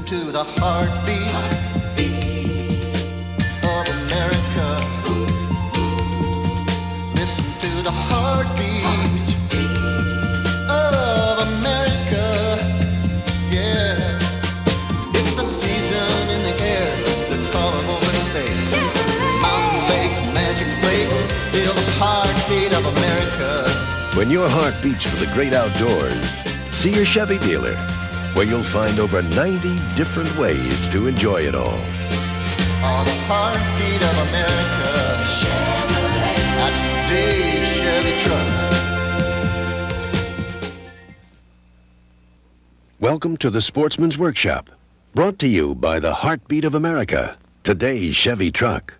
to the heartbeat of America. Listen to the heartbeat of America. Yeah, it's the season in the air, the color of open space. Mountain lake, magic place, feel the heartbeat of America. When your heart beats for the great outdoors, see your Chevy dealer, where you'll find over 90 different ways to enjoy it all. On the heartbeat of America, Chevrolet. That's today's Chevy truck. Welcome to the Sportsman's Workshop, brought to you by the Heartbeat of America, today's Chevy truck.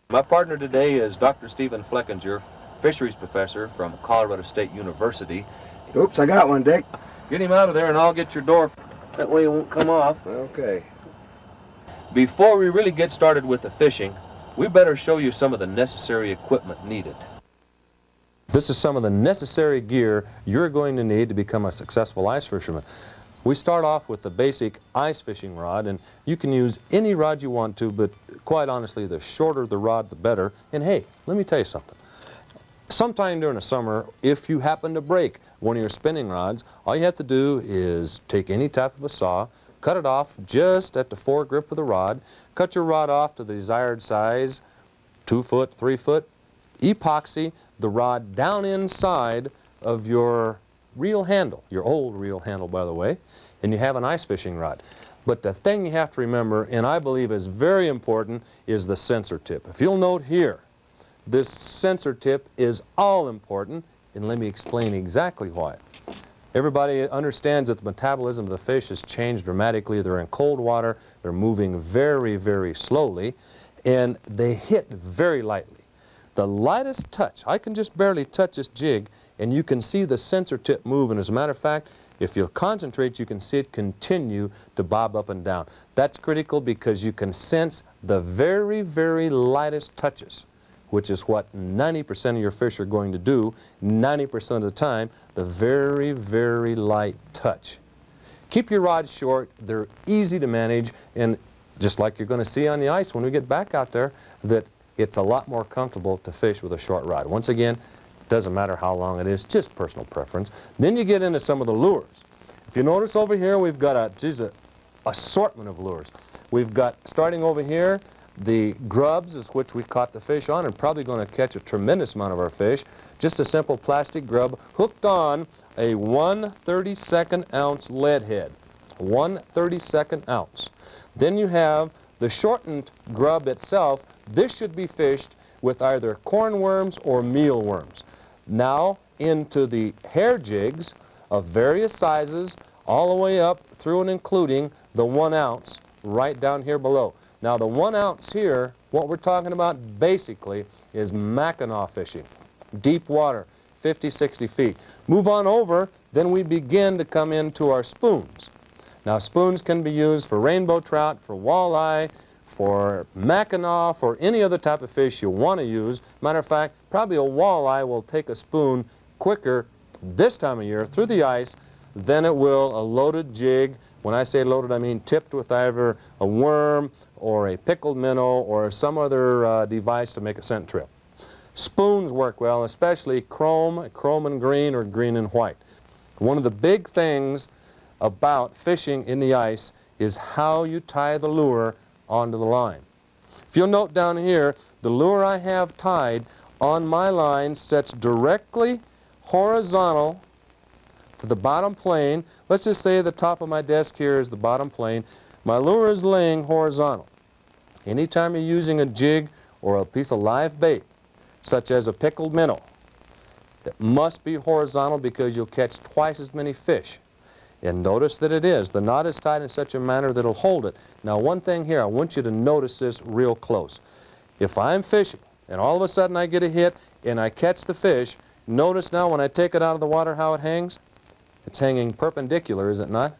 My partner today is Dr. Stephen Fleckinger, fisheries professor from Colorado State University. Oops, I got one, Dick. Get him out of there and I'll get your door. That way it won't come off. Okay. Before we really get started with the fishing, we better show you some of the necessary equipment needed. This is some of the necessary gear you're going to need to become a successful ice fisherman. We start off with the basic ice fishing rod, and you can use any rod you want to, but quite honestly, the shorter the rod, the better. And hey, let me tell you something. Sometime during the summer, if you happen to break one of your spinning rods, all you have to do is take any type of a saw, cut it off just at the foregrip of the rod, cut your rod off to the desired size, 2 foot, 3 foot, epoxy the rod down inside of your reel handle, your old reel handle by the way, and you have an ice fishing rod. But the thing you have to remember, and I believe is very important, is the sensor tip. If you'll note here, this sensor tip is all important, and let me explain exactly why. Everybody understands that the metabolism of the fish has changed dramatically. They're in cold water, they're moving very, very slowly, and they hit very lightly. The lightest touch, I can just barely touch this jig, and you can see the sensor tip move, and as a matter of fact, if you concentrate, you can see it continue to bob up and down. That's critical because you can sense the very, very lightest touches, which is what 90% of your fish are going to do, 90% of the time, the very, very light touch. Keep your rods short, they're easy to manage, and just like you're going to see on the ice when we get back out there, that it's a lot more comfortable to fish with a short rod. Once again, doesn't matter how long it is, just personal preference. Then you get into some of the lures. If you notice over here, we've got a assortment of lures. We've got, starting over here, the grubs is which we caught the fish on, and probably going to catch a tremendous amount of our fish. Just a simple plastic grub hooked on a 1/32 ounce lead head. 1/32 ounce. Then you have the shortened grub itself. This should be fished with either corn worms or mealworms. Now into the hair jigs of various sizes, all the way up through and including the 1 ounce right down here below. Now the 1 ounce here, what we're talking about basically is Mackinaw fishing. Deep water, 50, 60 feet. Move on over, then we begin to come into our spoons. Now spoons can be used for rainbow trout, for walleye, for Mackinaw, for any other type of fish you want to use. Matter of fact, probably a walleye will take a spoon quicker this time of year through the ice than it will a loaded jig. When I say loaded, I mean tipped with either a worm or a pickled minnow or some other device to make a scent trip. Spoons work well, especially chrome and green, or green and white. One of the big things about fishing in the ice is how you tie the lure onto the line. If you'll note down here, the lure I have tied on my line sets directly horizontal to the bottom plane. Let's just say the top of my desk here is the bottom plane. My lure is laying horizontal. Anytime you're using a jig or a piece of live bait, such as a pickled minnow, it must be horizontal because you'll catch twice as many fish. And notice that it is. The knot is tied in such a manner that it'll hold it. Now one thing here, I want you to notice this real close. If I'm fishing and all of a sudden I get a hit and I catch the fish, notice now when I take it out of the water how it hangs? It's hanging perpendicular, is it not?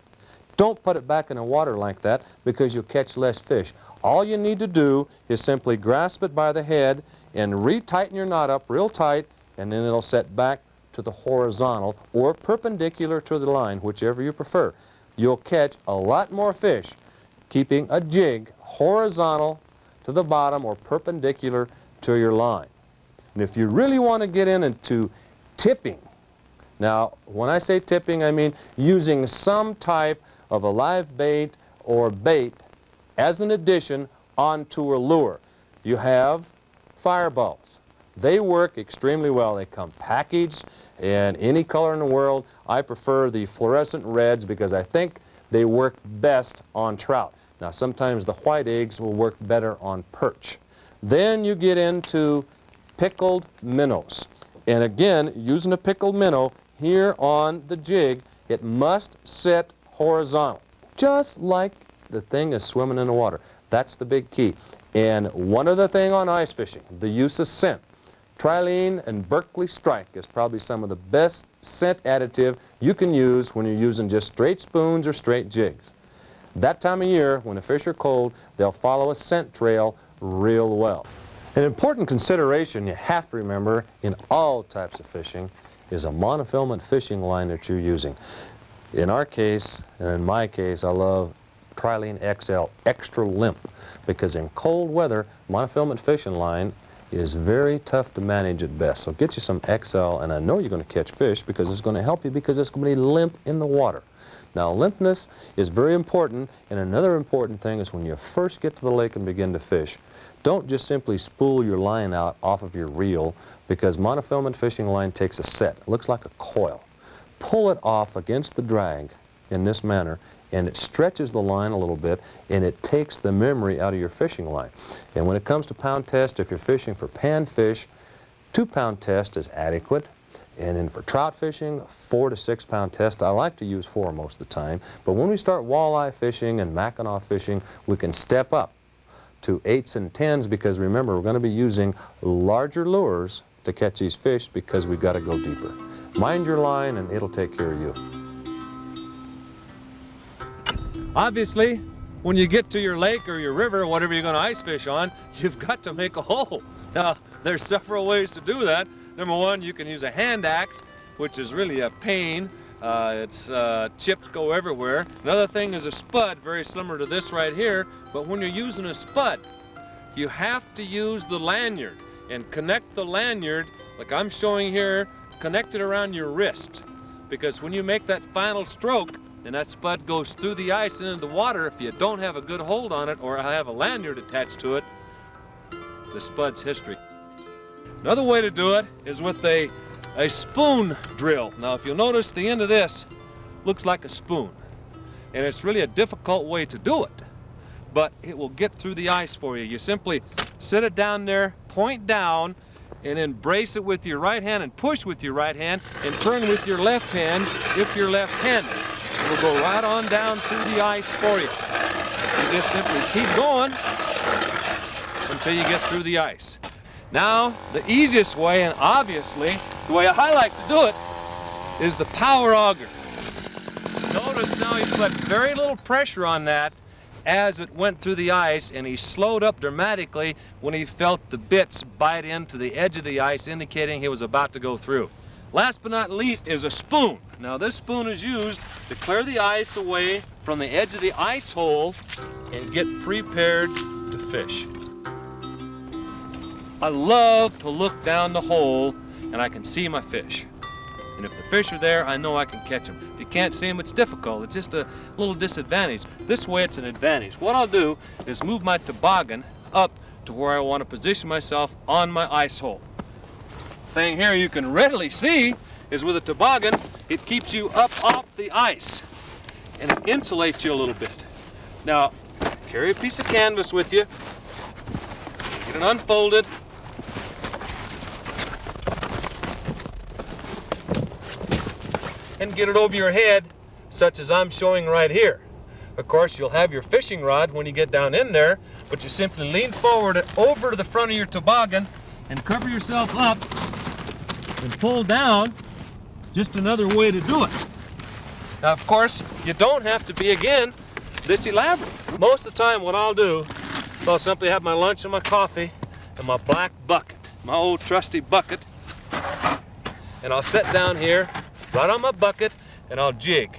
Don't put it back in the water like that because you'll catch less fish. All you need to do is simply grasp it by the head and retighten your knot up real tight, and then it'll set back to the horizontal or perpendicular to the line, whichever you prefer. you'll catch a lot more fish keeping a jig horizontal to the bottom or perpendicular to your line. And if you really want to get into tipping, now when I say tipping, I mean using some type of a live bait or bait as an addition onto a lure. You have fireballs. They work extremely well. They come packaged in any color in the world. I prefer the fluorescent reds because I think they work best on trout. Now sometimes the white eggs will work better on perch. Then you get into pickled minnows. And again, using a pickled minnow here on the jig, it must sit horizontal, just like the thing is swimming in the water. That's the big key. And one other thing on ice fishing, the use of scent. Trilene and Berkeley Strike is probably some of the best scent additive you can use when you're using just straight spoons or straight jigs. That time of year, when the fish are cold, they'll follow a scent trail real well. An important consideration you have to remember in all types of fishing is a monofilament fishing line that you're using. In our case, and in my case, I love Trilene XL Extra Limp because in cold weather, monofilament fishing line is very tough to manage at best. So get you some XL, and I know you're going to catch fish because it's going to help you because it's going to be limp in the water. Now, limpness is very important, and another important thing is when you first get to the lake and begin to fish, don't just simply spool your line out off of your reel because monofilament fishing line takes a set. It looks like a coil. Pull it off against the drag in this manner, and it stretches the line a little bit, and it takes the memory out of your fishing line. And when it comes to pound test, if you're fishing for panfish, 2-pound test is adequate. And then for trout fishing, 4 to 6 pound test. I like to use 4 most of the time. But when we start walleye fishing and Mackinaw fishing, we can step up to 8s and 10s because remember, we're going to be using larger lures to catch these fish because we've got to go deeper. Mind your line and it'll take care of you. Obviously, when you get to your lake or your river, whatever you're going to ice fish on, you've got to make a hole. Now, there's several ways to do that. Number one, you can use a hand axe, which is really a pain. Chips go everywhere. Another thing is a spud, very similar to this right here, but when you're using a spud, you have to use the lanyard and connect the lanyard, like I'm showing here, connect it around your wrist. Because when you make that final stroke, and that spud goes through the ice and into the water, if you don't have a good hold on it or have a lanyard attached to it, the spud's history. Another way to do it is with a spoon drill. Now if you'll notice, the end of this looks like a spoon. And it's really a difficult way to do it, but it will get through the ice for you. You simply sit it down there, point down, and then brace it with your right hand and push with your right hand and turn with your left hand if you're left-handed. It will go right on down through the ice for you. You just simply keep going until you get through the ice. Now, the easiest way, and obviously the way I like to do it, is the power auger. Notice now he put very little pressure on that as it went through the ice, and he slowed up dramatically when he felt the bits bite into the edge of the ice, indicating he was about to go through. Last but not least is a spoon. Now this spoon is used to clear the ice away from the edge of the ice hole and get prepared to fish. I love to look down the hole and I can see my fish. And if the fish are there, I know I can catch them. If you can't see them, it's difficult. It's just a little disadvantage. This way, it's an advantage. What I'll do is move my toboggan up to where I want to position myself on my ice hole. Thing here you can readily see is with a toboggan, it keeps you up off the ice and it insulates you a little bit. Now, carry a piece of canvas with you, get it unfolded, and get it over your head, such as I'm showing right here. Of course, you'll have your fishing rod when you get down in there, but you simply lean forward over to the front of your toboggan and cover yourself up and pull down. Just another way to do it. Now, of course, you don't have to be, again, this elaborate. Most of the time, what I'll do is I'll simply have my lunch and my coffee and my black bucket, my old trusty bucket, and I'll sit down here right on my bucket and I'll jig.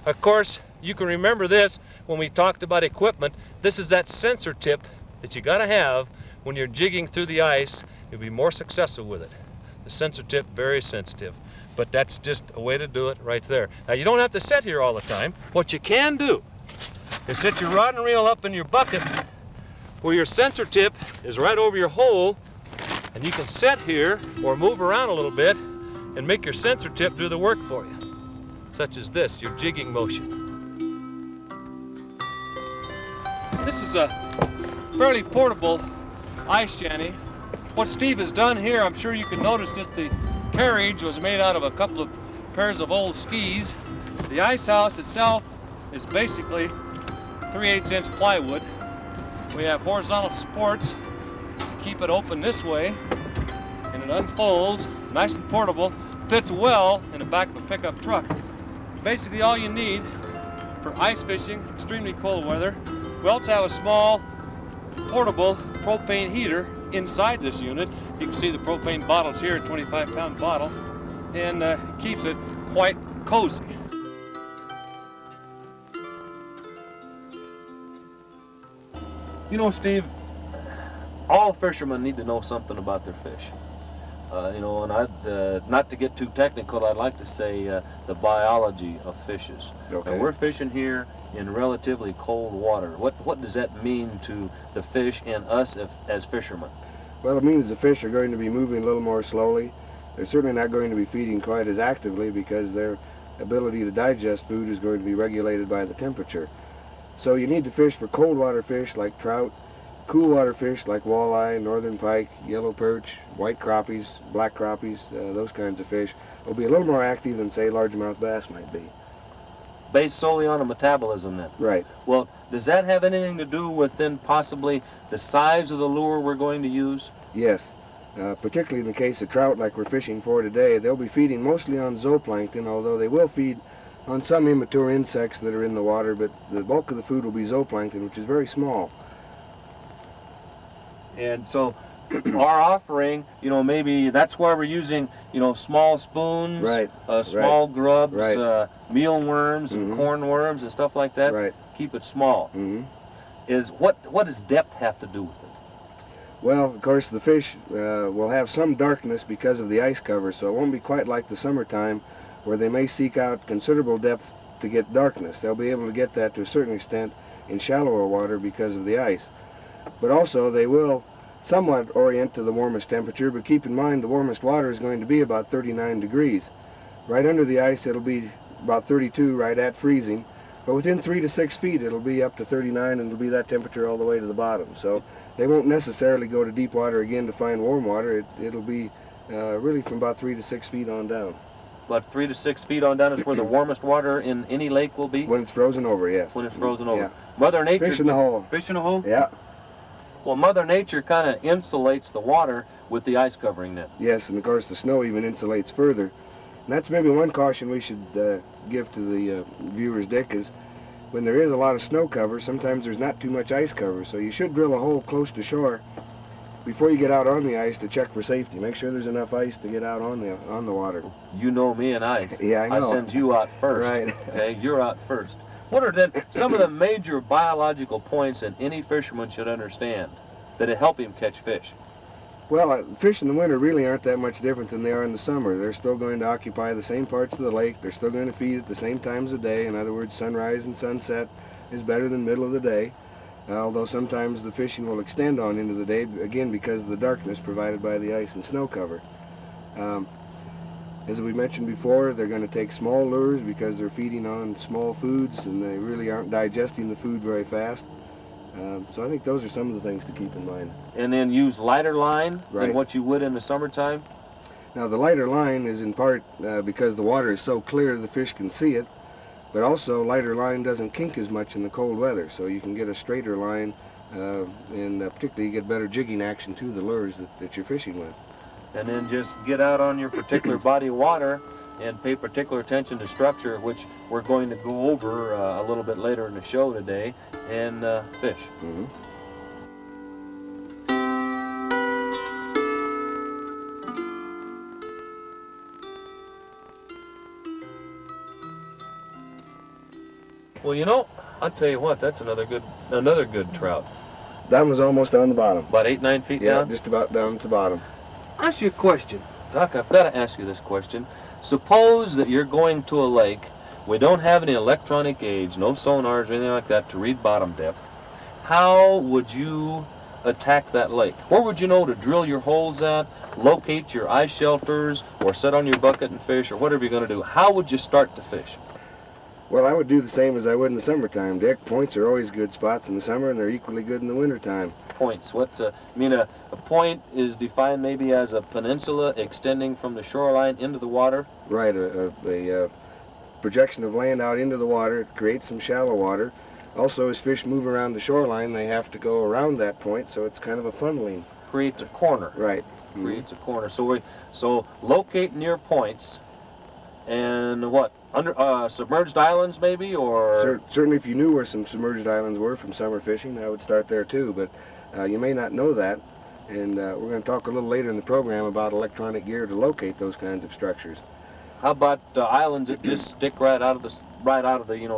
Of course, you can remember this when we talked about equipment. This is that sensor tip that you got to have when you're jigging through the ice. You'll be more successful with it. The sensor tip, very sensitive. But that's just a way to do it right there. Now, you don't have to sit here all the time. What you can do is set your rod and reel up in your bucket where your sensor tip is right over your hole, and you can sit here or move around a little bit and make your sensor tip do the work for you, such as this, your jigging motion. This is a fairly portable ice shanty. What Steve has done here, I'm sure you can notice that the carriage was made out of a couple of pairs of old skis. The ice house itself is basically 3/8" plywood. We have horizontal supports to keep it open this way, and it unfolds, nice and portable, fits well in the back of a pickup truck. Basically all you need for ice fishing, extremely cold weather. We also have a small portable propane heater inside this unit. You can see the propane bottles here, a 25-pound bottle, and keeps it quite cozy. You know, Steve, all fishermen need to know something about their fish. You know, and I'd, not to get too technical, I'd like to say the biology of fishes. Okay. Now, we're fishing here in relatively cold water. What does that mean to the fish and us as fishermen? Well, it means the fish are going to be moving a little more slowly. They're certainly not going to be feeding quite as actively because their ability to digest food is going to be regulated by the temperature. So you need to fish for cold water fish like trout, cool water fish like walleye, northern pike, yellow perch, white crappies, black crappies, those kinds of fish will be a little more active than, say, largemouth bass might be. Based solely on a metabolism then? Right. Well, does that have anything to do with then possibly the size of the lure we're going to use? Yes. Particularly in the case of trout like we're fishing for today, they'll be feeding mostly on zooplankton, although they will feed on some immature insects that are in the water, but the bulk of the food will be zooplankton, which is very small. And so our offering, you know, maybe that's why we're using, you know, small spoons, Right, small grubs, right. mealworms and corn worms and stuff like that. Right. Keep it small. Mm-hmm. What does depth have to do with it? Well, of course, the fish will have some darkness because of the ice cover, so it won't be quite like the summertime where they may seek out considerable depth to get darkness. They'll be able to get that to a certain extent in shallower water because of the ice. But also they will somewhat orient to the warmest temperature, but keep in mind the warmest water is going to be about 39 degrees. Right under the ice it'll be about 32, right at freezing, but within 3 to 6 feet it'll be up to 39, and it'll be that temperature all the way to the bottom. So they won't necessarily go to deep water again to find warm water. It'll be really from about 3 to 6 feet on down. About 3 to 6 feet on down is where the warmest water in any lake will be? When it's frozen over, yes. When it's frozen over. Yeah. Mother Nature... Fish in the hole. Fish in the hole? Yeah. Well, Mother Nature kind of insulates the water with the ice covering then. Yes, and of course the snow even insulates further. And that's maybe one caution we should give to the viewers, Dick, is when there is a lot of snow cover, sometimes there's not too much ice cover, so you should drill a hole close to shore before you get out on the ice to check for safety. Make sure there's enough ice to get out on the water. You know me and ice. Yeah, I know. I send you out first. Right. Okay, you're out first. What are then some of the major biological points that any fisherman should understand that help him catch fish? Well, fish in the winter really aren't that much different than they are in the summer. They're still going to occupy the same parts of the lake. They're still going to feed at the same times of day. In other words, sunrise and sunset is better than middle of the day. Although sometimes the fishing will extend on into the day, again because of the darkness provided by the ice and snow cover. As we mentioned before, they're going to take small lures because they're feeding on small foods and they really aren't digesting the food very fast. So I think those are some of the things to keep in mind. And then use lighter line than Right. what you would in the summertime? Now the lighter line is in part because the water is so clear the fish can see it, but also lighter line doesn't kink as much in the cold weather, so you can get a straighter line and particularly you get better jigging action to the lures that you're fishing with. And then just get out on your particular body of water and pay particular attention to structure, which we're going to go over a little bit later in the show today, and fish. Mm-hmm. Well, you know, I'll tell you what, that's another good trout. That was almost on the bottom. About 8-9 feet Yeah, down? just about down to the bottom. I'll ask you a question. Doc, I've got to ask you this question. Suppose that you're going to a lake. We don't have any electronic aids, no sonars or anything like that to read bottom depth. How would you attack that lake? Where would you know to drill your holes at, locate your ice shelters, or set on your bucket and fish, or whatever you're going to do? How would you start to fish? Well, I would do the same as I would in the summertime, Dick. Points are always good spots in the summer, and they're equally good in the wintertime. Points. What's a point is defined maybe as a peninsula extending from the shoreline into the water? Right, a projection of land out into the water. It creates some shallow water. Also, as fish move around the shoreline, they have to go around that point, so it's kind of a funneling. Creates a corner. Right. Creates a corner. So locate near points, and what? Under submerged islands maybe, or Certainly if you knew where some submerged islands were from summer fishing, I would start there too, but you may not know that, and we're going to talk a little later in the program about electronic gear to locate those kinds of structures. how about islands that just stick right out of the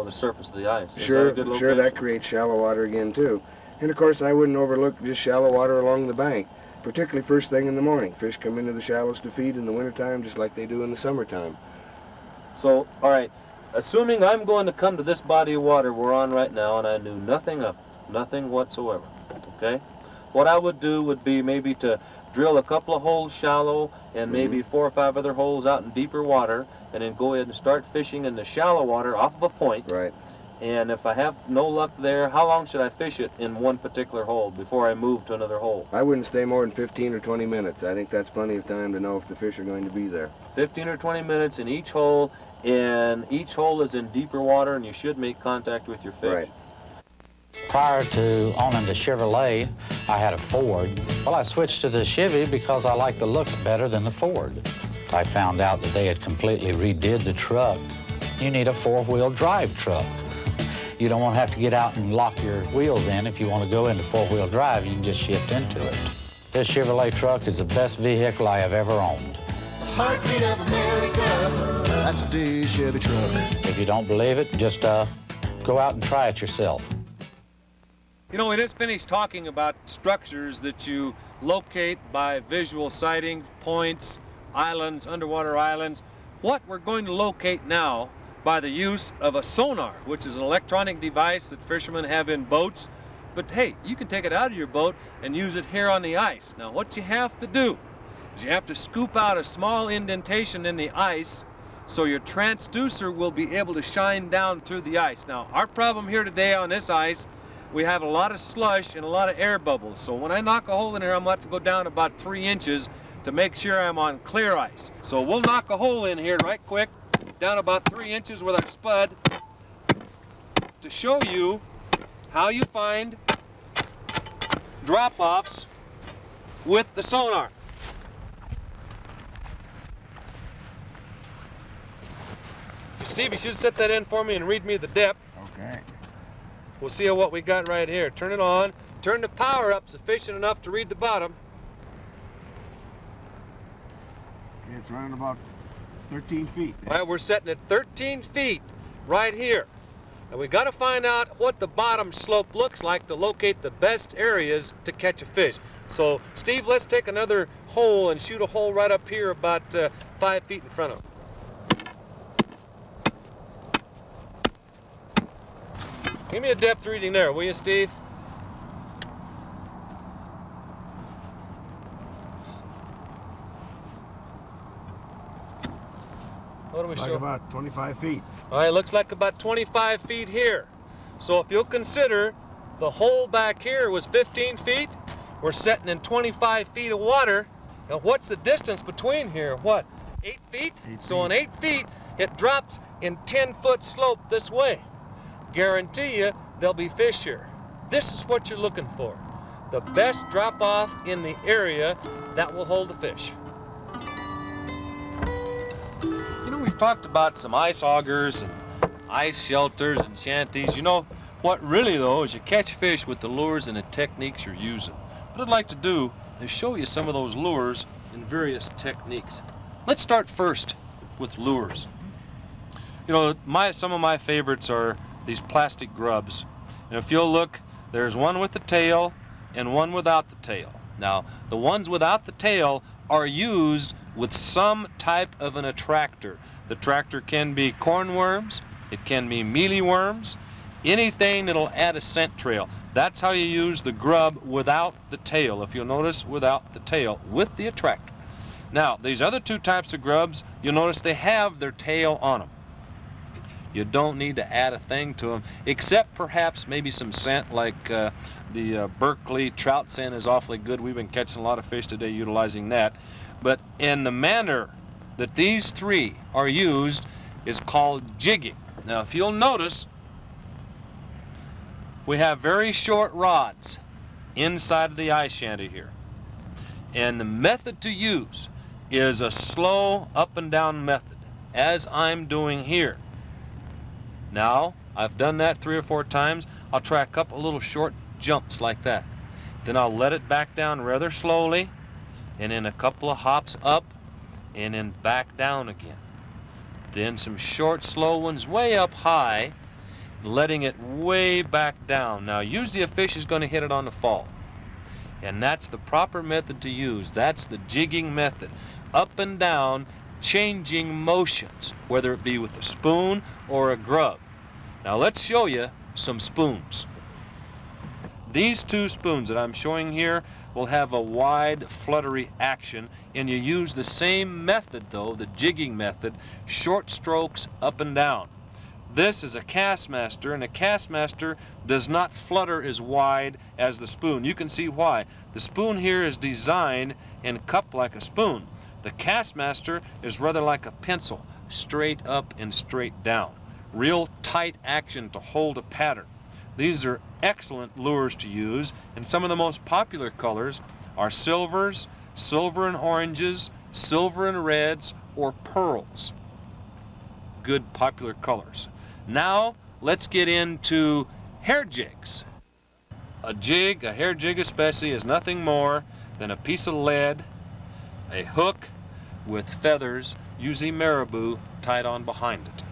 the surface of the ice? Is that a good Sure, location? that creates shallow water again too. And of course I wouldn't overlook just shallow water along the bank, particularly first thing in the morning. Fish come into the shallows to feed in the wintertime just like they do in the summertime. So, all right, assuming I'm going to come to this body of water we're on right now and I knew nothing of it, nothing whatsoever, okay? What I would do would be maybe to drill a couple of holes shallow and maybe 4 or 5 other holes out in deeper water, and then go ahead and start fishing in the shallow water off of a point. Right. And if I have no luck there, how long should I fish it in one particular hole before I move to another hole? I wouldn't stay more than 15 or 20 minutes. I think that's plenty of time to know if the fish are going to be there. 15 or 20 minutes in each hole, and each hole is in deeper water, and you should make contact with your fish. Right. Prior to owning the Chevrolet, I had a Ford. Well, I switched to the Chevy because I like the looks better than the Ford. I found out that they had completely redid the truck. You need a 4-wheel drive truck. You don't want to have to get out and lock your wheels in. If you want to go into 4-wheel drive, you can just shift into it. This Chevrolet truck is the best vehicle I have ever owned. Heartbeat of America, that's the Chevy truck. If you don't believe it, just go out and try it yourself. You know, we just finished talking about structures that you locate by visual sighting, points, islands, underwater islands. What we're going to locate now by the use of a sonar, which is an electronic device that fishermen have in boats. But hey, you can take it out of your boat and use it here on the ice. Now what you have to do is you have to scoop out a small indentation in the ice so your transducer will be able to shine down through the ice. Now our problem here today on this ice, we have a lot of slush and a lot of air bubbles. So when I knock a hole in here, I'm going to have to go down about 3 inches to make sure I'm on clear ice. So we'll knock a hole in here right quick, down about 3 inches with our spud, to show you how you find drop-offs with the sonar. Steve, you should set that in for me and read me the depth. Okay. We'll see what we got right here. Turn it on. Turn the power up sufficient enough to read the bottom. It's running about 13 feet. All right, we're setting at 13 feet right here. And we got to find out what the bottom slope looks like to locate the best areas to catch a fish. So, Steve, let's take another hole and shoot a hole right up here about 5 feet in front of it. Give me a depth reading there, will you, Steve? What do we It's show? like about 25 feet. All right, looks like about 25 feet here. So if you'll consider the hole back here was 15 feet, we're setting in 25 feet of water. Now what's the distance between here? What, 8 feet? 8 So on feet. 8 feet, it drops in 10-foot slope this way. Guarantee you there'll be fish here. This is what you're looking for. The best drop off in the area that will hold the fish. You know, we've talked about some ice augers and ice shelters and shanties. You know, what really though is you catch fish with the lures and the techniques you're using. What I'd like to do is show you some of those lures in various techniques. Let's start first with lures. You know, some of my favorites are these plastic grubs. And if you'll look, there's one with the tail and one without the tail. Now, the ones without the tail are used with some type of an attractor. The attractor can be cornworms, it can be mealyworms, anything that'll add a scent trail. That's how you use the grub without the tail. If you'll notice, without the tail, with the attractor. Now, these other two types of grubs, you'll notice they have their tail on them. You don't need to add a thing to them, except perhaps maybe some scent, like the Berkeley trout scent is awfully good. We've been catching a lot of fish today utilizing that. But in the manner that these three are used is called jigging. Now, if you'll notice, we have very short rods inside of the ice shanty here. And the method to use is a slow up and down method, as I'm doing here. Now, I've done that 3 or 4 times. I'll try a couple little short jumps like that. Then I'll let it back down rather slowly, and then a couple of hops up, and then back down again. Then some short, slow ones way up high, letting it way back down. Now, usually a fish is going to hit it on the fall. And that's the proper method to use. That's the jigging method. Up and down, changing motions, whether it be with a spoon or a grub. Now let's show you some spoons. These 2 spoons that I'm showing here will have a wide fluttery action, and you use the same method though, the jigging method, short strokes up and down. This is a Castmaster, and a Castmaster does not flutter as wide as the spoon. You can see why. The spoon here is designed and cupped like a spoon. The Castmaster is rather like a pencil, straight up and straight down. Real tight action to hold a pattern. These are excellent lures to use, and some of the most popular colors are silvers, silver and oranges, silver and reds, or pearls. Good popular colors. Now, let's get into hair jigs. A jig, a hair jig especially, is nothing more than a piece of lead, a hook with feathers, usually marabou, tied on behind it.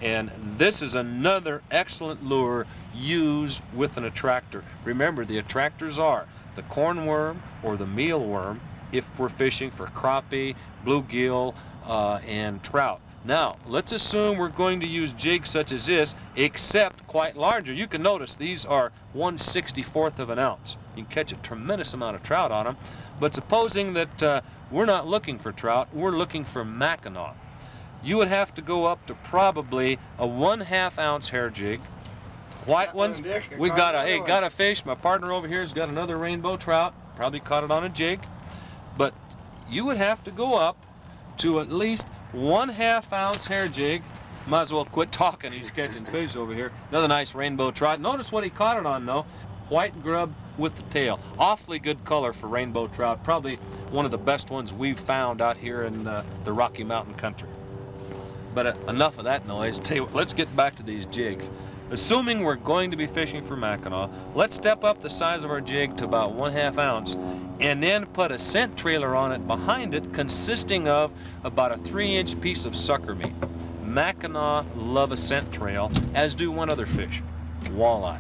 And this is another excellent lure used with an attractor. Remember, the attractors are the cornworm or the mealworm if we're fishing for crappie, bluegill, and trout. Now, let's assume we're going to use jigs such as this, except quite larger. You can notice these are 1/64 of an ounce. You can catch a tremendous amount of trout on them. But supposing that we're not looking for trout, we're looking for Mackinaw. You would have to go up to probably a 1/2 ounce hair jig. White ones, we got a fish. My partner over here has got another rainbow trout. Probably caught it on a jig. But you would have to go up to at least 1/2 ounce hair jig. Might as well quit talking. He's catching fish over here. Another nice rainbow trout. Notice what he caught it on though. White grub with the tail. Awfully good color for rainbow trout. Probably one of the best ones we've found out here in the Rocky Mountain country. But enough of that noise. Tell you what, let's get back to these jigs. Assuming we're going to be fishing for Mackinaw, let's step up the size of our jig to about 1/2 ounce and then put a scent trailer on it behind it consisting of about a 3-inch piece of sucker meat. Mackinaw love a scent trail, as do one other fish, walleye.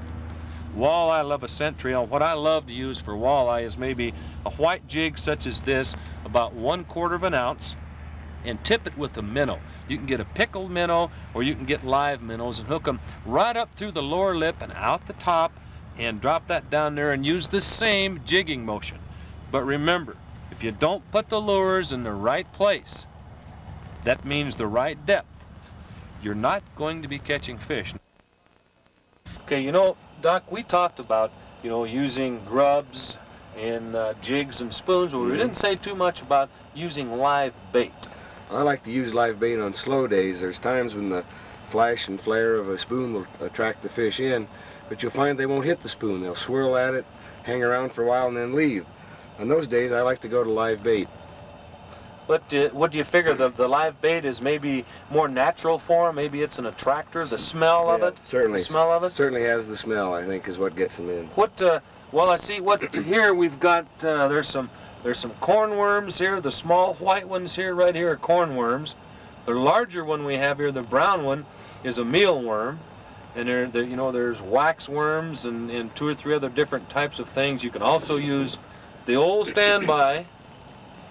Walleye love a scent trail. What I love to use for walleye is maybe a white jig such as this, about 1/4 of an ounce, and tip it with a minnow. You can get a pickled minnow or you can get live minnows and hook them right up through the lower lip and out the top and drop that down there and use the same jigging motion. But remember, if you don't put the lures in the right place, that means the right depth, you're not going to be catching fish. Okay, you know, Doc, we talked about, using grubs and jigs and spoons, but we didn't say too much about using live bait. I like to use live bait on slow days. There's times when the flash and flare of a spoon will attract the fish in, but you'll find they won't hit the spoon. They'll swirl at it, hang around for a while, and then leave. On those days, I like to go to live bait. But what do you figure, the live bait is maybe more natural for them? Maybe it's an attractor, the smell of it? Certainly. The smell of it? Certainly has the smell, I think, is what gets them in. Well, I see here we've got, there's some cornworms here. The small white ones here, right here, are cornworms. The larger one we have here, the brown one, is a mealworm. And you know, there's wax worms and 2 or 3 other different types of things. You can also use the old standby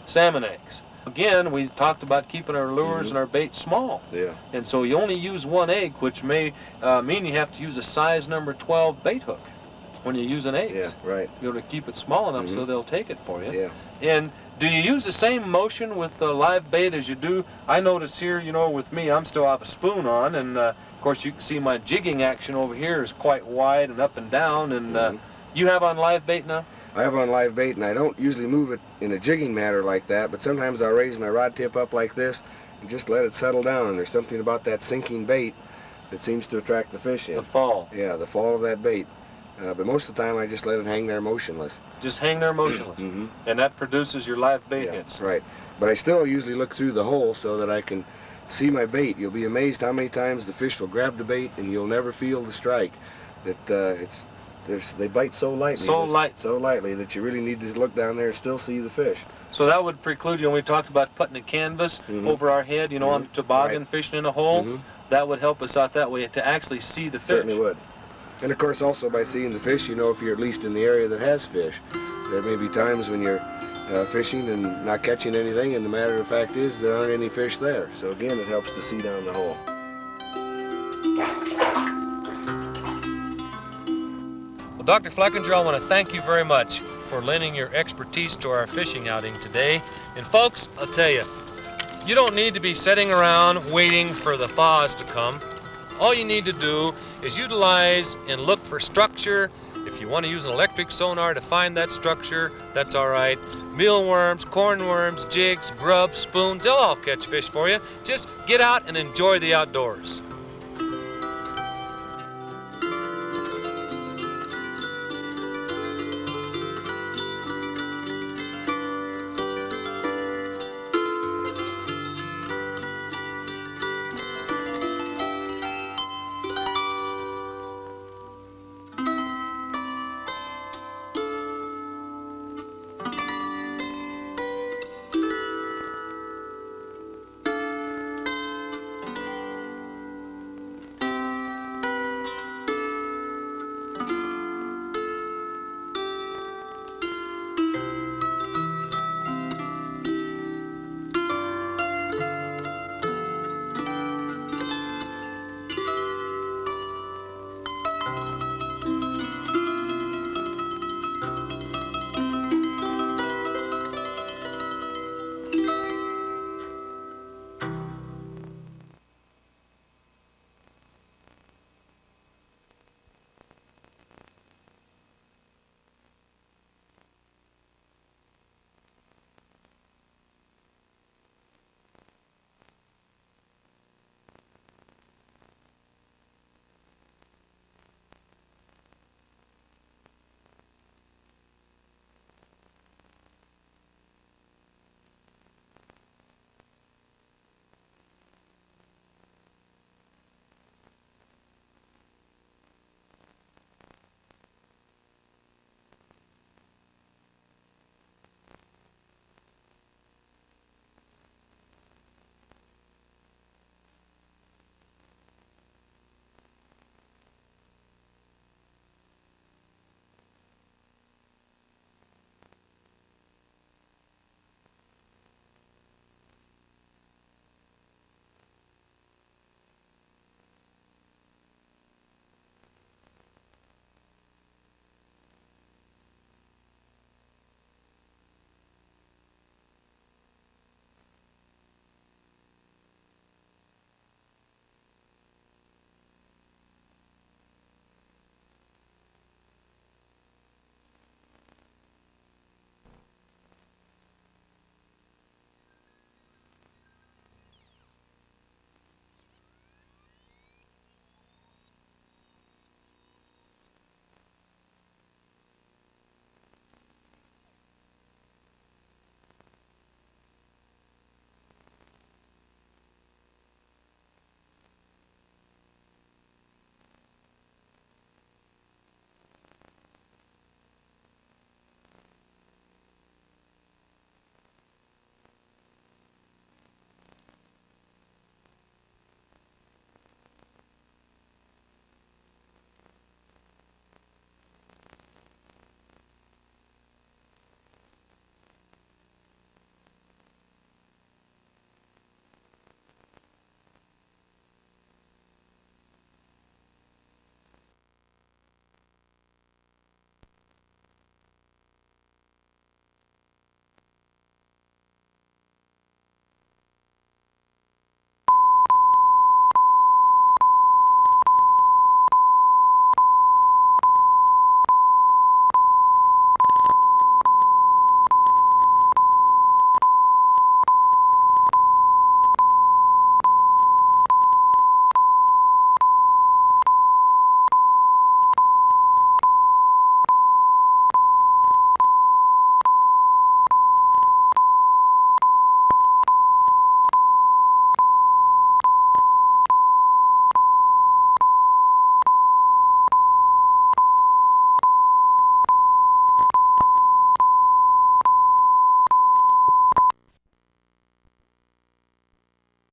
salmon eggs. Again, we talked about keeping our lures and our bait small. Yeah. And so you only use 1 egg, which may mean you have to use a size number 12 bait hook when you're using eggs. Yeah, right. You know, to keep it small enough so they'll take it for you. Yeah. And do you use the same motion with the live bait as you do? I notice here, you know, with me, I'm still have a spoon on, and of course you can see my jigging action over here is quite wide and up and down. And you have on live bait now? I have on live bait, and I don't usually move it in a jigging manner like that, but sometimes I'll raise my rod tip up like this and just let it settle down. And there's something about that sinking bait that seems to attract the fish in. The fall. Yeah, the fall of that bait. But most of the time I just let it hang there motionless. Just hang there motionless. And that produces your live bait hits. Right. But I still usually look through the hole so that I can see my bait. You'll be amazed how many times the fish will grab the bait and you'll never feel the strike. That they bite so lightly. So lightly that you really need to look down there and still see the fish. So that would preclude you, when we talked about putting a canvas over our head, you know, on the toboggan, fishing in a hole, that would help us out that way to actually see the fish. Certainly would. And of course also by seeing the fish, you know if you're at least in the area that has fish. There may be times when you're fishing and not catching anything, and the matter of fact is there aren't any fish there. So again, it helps to see down the hole. Well, Dr. Fleckinger, I want to thank you very much for lending your expertise to our fishing outing today. And folks, I'll tell you, you don't need to be sitting around waiting for the thaws to come. All you need to do is utilize and look for structure. If you want to use an electric sonar to find that structure, that's all right. Mealworms, cornworms, jigs, grubs, spoons, they'll all catch fish for you. Just get out and enjoy the outdoors.